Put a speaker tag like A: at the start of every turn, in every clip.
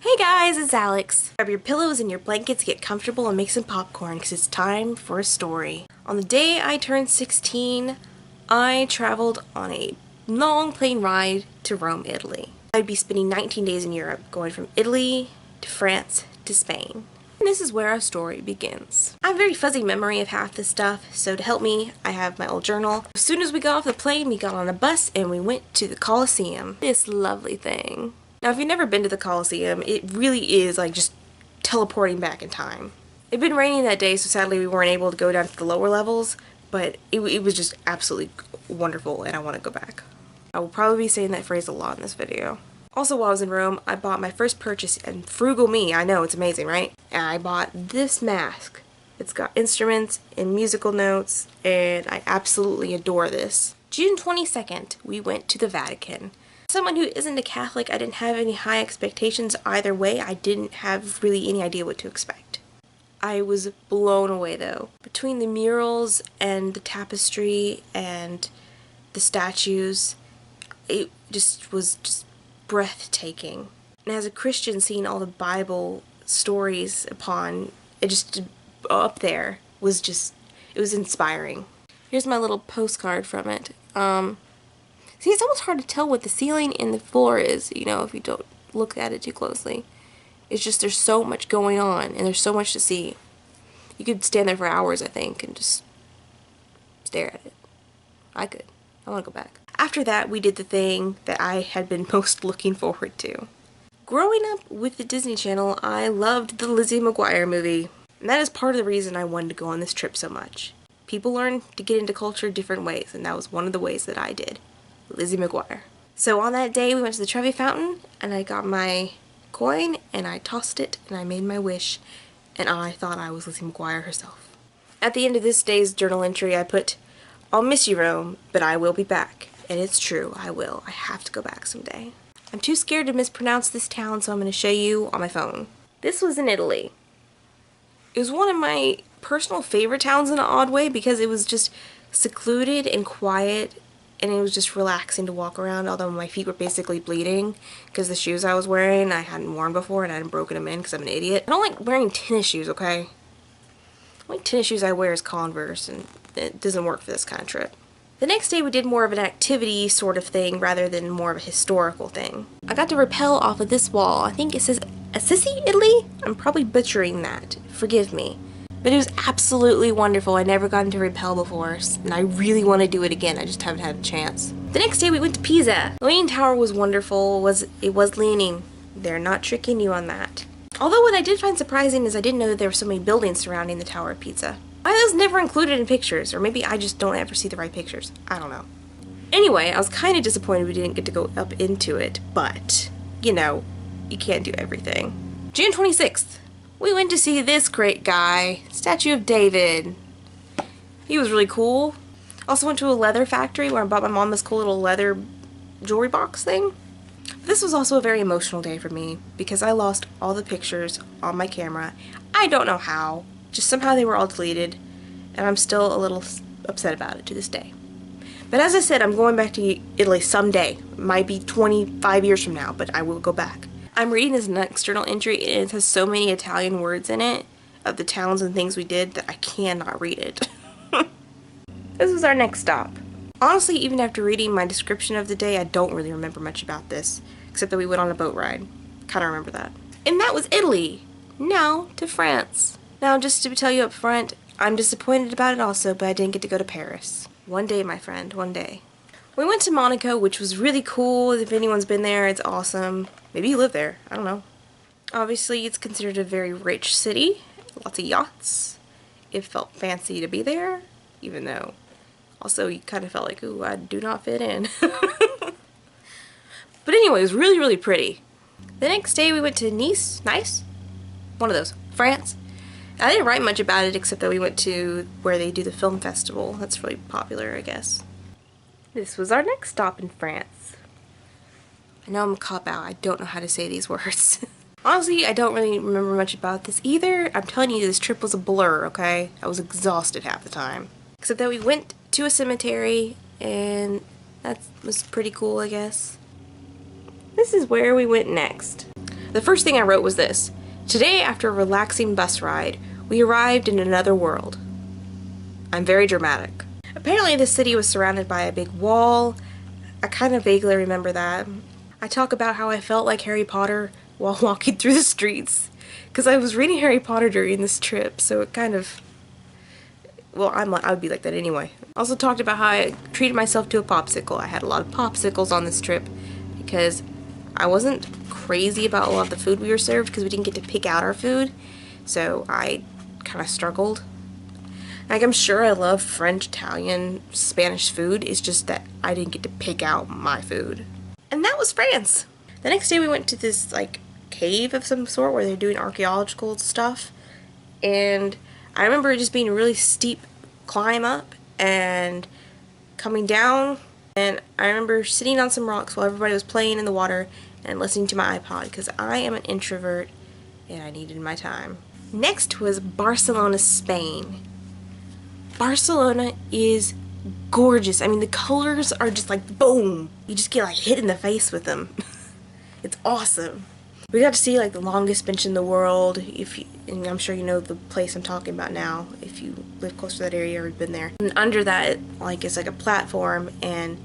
A: Hey guys, it's Alex. Grab your pillows and your blankets, get comfortable, and make some popcorn because it's time for a story. On the day I turned 16, I traveled on a long plane ride to Rome, Italy. I'd be spending 19 days in Europe, going from Italy to France to Spain. And this is where our story begins. I have a very fuzzy memory of half this stuff, so to help me, I have my old journal. As soon as we got off the plane, we got on a bus and we went to the Colosseum. This lovely thing. Now, if you've never been to the Colosseum, it really is like just teleporting back in time. It'd been raining that day, so sadly we weren't able to go down to the lower levels, but it was just absolutely wonderful, and I want to go back. I will probably be saying that phrase a lot in this video. Also, while I was in Rome, I bought my first purchase, and frugal me, I know, it's amazing, right? And I bought this mask. It's got instruments and musical notes, and I absolutely adore this. June 22nd, we went to the Vatican. Someone who isn't a Catholic, I didn't have any high expectations either way. I didn't have really any idea what to expect. I was blown away though. Between the murals and the tapestry and the statues, it was just breathtaking. And as a Christian, seeing all the Bible stories upon it just up there was just, it was inspiring. Here's my little postcard from it. See, it's almost hard to tell what the ceiling and the floor is, you know, if you don't look at it too closely. It's just there's so much going on, and there's so much to see. You could stand there for hours, I think, and just stare at it. I could. I want to go back. After that, we did the thing that I had been most looking forward to. Growing up with the Disney Channel, I loved the Lizzie McGuire movie. And that is part of the reason I wanted to go on this trip so much. People learn to get into culture different ways, and that was one of the ways that I did. Lizzie McGuire. So on that day we went to the Trevi Fountain and I got my coin and I tossed it and I made my wish and I thought I was Lizzie McGuire herself. At the end of this day's journal entry I put, "I'll miss you, Rome, but I will be back." And it's true, I will. I have to go back someday. I'm too scared to mispronounce this town, so I'm going to show you on my phone. This was in Italy. It was one of my personal favorite towns in an odd way because it was just secluded and quiet. And it was just relaxing to walk around, although my feet were basically bleeding because the shoes I was wearing I hadn't worn before and I hadn't broken them in because I'm an idiot. I don't like wearing tennis shoes, okay? The only tennis shoes I wear is Converse, and it doesn't work for this kind of trip. The next day we did more of an activity sort of thing rather than more of a historical thing. I got to rappel off of this wall. I think it says Assisi, Italy? I'm probably butchering that. Forgive me. But it was absolutely wonderful. I never gotten to rappel before, and I really want to do it again. I just haven't had a chance. The next day we went to Pisa. The Leaning Tower was wonderful. It was leaning. They're not tricking you on that. Although what I did find surprising is I didn't know that there were so many buildings surrounding the Tower of Pisa. Why are those never included in pictures? Or maybe I just don't ever see the right pictures. I don't know. Anyway, I was kind of disappointed we didn't get to go up into it, but, you know, you can't do everything. June 26th. We went to see this great guy, Statue of David. He was really cool. Also went to a leather factory where I bought my mom this cool little leather jewelry box thing. This was also a very emotional day for me because I lost all the pictures on my camera. I don't know how. Just somehow they were all deleted, and I'm still a little upset about it to this day. But as I said, I'm going back to Italy someday. It might be 25 years from now, but I will go back. I'm reading this next journal entry and it has so many Italian words in it of the towns and things we did that I cannot read it. This was our next stop. Honestly, even after reading my description of the day, I don't really remember much about this, except that we went on a boat ride. Kinda remember that. And that was Italy. Now to France. Now, just to tell you up front, I'm disappointed about it also, but I didn't get to go to Paris. One day, my friend, one day. We went to Monaco, which was really cool. If anyone's been there, it's awesome. Maybe you live there. I don't know. Obviously, it's considered a very rich city. Lots of yachts. It felt fancy to be there, even though also you kind of felt like, ooh, I do not fit in. But anyway, it was really, really pretty. The next day we went to Nice. One of those. France. I didn't write much about it except that we went to where they do the film festival. That's really popular, I guess. This was our next stop in France. I know I'm a cop-out. I don't know how to say these words. Honestly, I don't really remember much about this either. I'm telling you, this trip was a blur, okay? I was exhausted half the time. Except that we went to a cemetery, and that was pretty cool, I guess. This is where we went next. The first thing I wrote was this: "Today, after a relaxing bus ride, we arrived in another world." I'm very dramatic. Apparently the city was surrounded by a big wall. I kind of vaguely remember that. I talk about how I felt like Harry Potter while walking through the streets, because I was reading Harry Potter during this trip, so it kind of, well, I would be like that anyway. I also talked about how I treated myself to a popsicle. I had a lot of popsicles on this trip because I wasn't crazy about a lot of the food we were served because we didn't get to pick out our food, so I kind of struggled. Like, I'm sure I love French, Italian, Spanish food, it's just that I didn't get to pick out my food. And that was France! The next day we went to this, like, cave of some sort where they're doing archaeological stuff, and I remember it just being a really steep climb up and coming down, and I remember sitting on some rocks while everybody was playing in the water and listening to my iPod because I am an introvert and I needed my time. Next was Barcelona, Spain. Barcelona is gorgeous. I mean, the colors are just like boom. You just get like hit in the face with them. It's awesome. We got to see like the longest bench in the world. And I'm sure you know the place I'm talking about now if you live close to that area or have been there. And under that, like, it's like a platform, and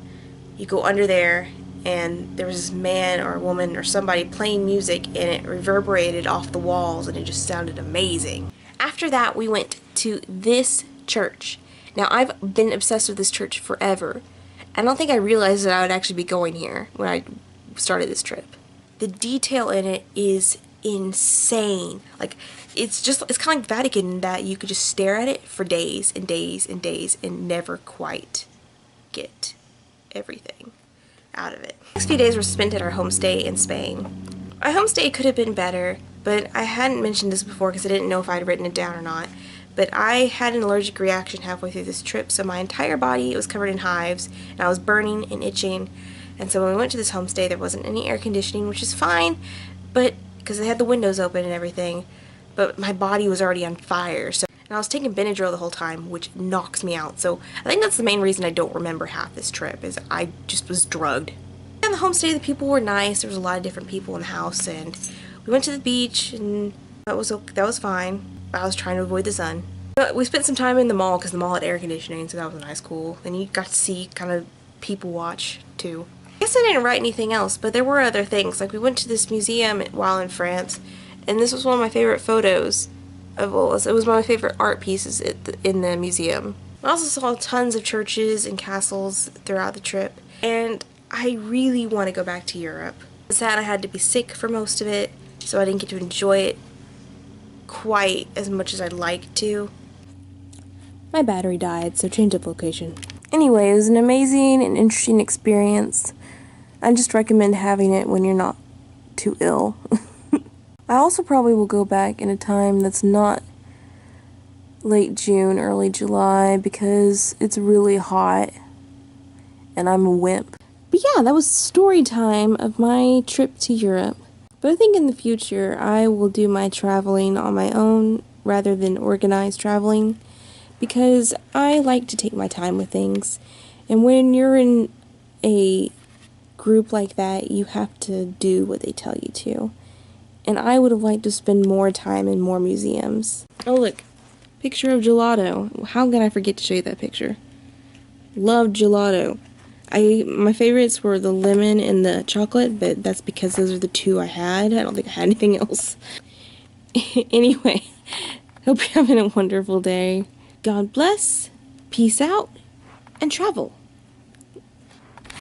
A: you go under there, and there was this man or a woman or somebody playing music, and it reverberated off the walls, and it just sounded amazing. After that, we went to this church. Now, I've been obsessed with this church forever. I don't think I realized that I would actually be going here when I started this trip. The detail in it is insane. Like, it's kind of like Vatican in that you could just stare at it for days and days and days and never quite get everything out of it. The next few days were spent at our homestay in Spain. Our homestay could have been better, but I hadn't mentioned this before because I didn't know if I'd written it down or not. But I had an allergic reaction halfway through this trip, so my entire body was covered in hives, and I was burning and itching. And so when we went to this homestay, there wasn't any air conditioning, which is fine, but because they had the windows open and everything, but my body was already on fire. And I was taking Benadryl the whole time, which knocks me out. So I think that's the main reason I don't remember half this trip, is I just was drugged. On the homestay, the people were nice. There was a lot of different people in the house, and we went to the beach, and that was fine. I was trying to avoid the sun. But we spent some time in the mall because the mall had air conditioning, so that was nice, cool. And you got to see kind of people watch too. I guess I didn't write anything else, but there were other things. Like, we went to this museum while in France, and this was one of my favorite photos of, well, it was one of my favorite art pieces in the museum. I also saw tons of churches and castles throughout the trip, and I really want to go back to Europe. It's sad I had to be sick for most of it, so I didn't get to enjoy it quite as much as I'd like to. My battery died, so change of location. Anyway, it was an amazing and interesting experience. I just recommend having it when you're not too ill. I also probably will go back in a time that's not late June, early July, because it's really hot and I'm a wimp. But yeah, that was story time of my trip to Europe. But I think in the future I will do my traveling on my own rather than organized traveling, because I like to take my time with things. And when you're in a group like that, you have to do what they tell you to. And I would have liked to spend more time in more museums. Oh look, picture of gelato. How can I forget to show you that picture? Loved gelato. My favorites were the lemon and the chocolate, but that's because those are the two I had. I don't think I had anything else. Anyway, hope you're having a wonderful day. God bless, peace out, and travel.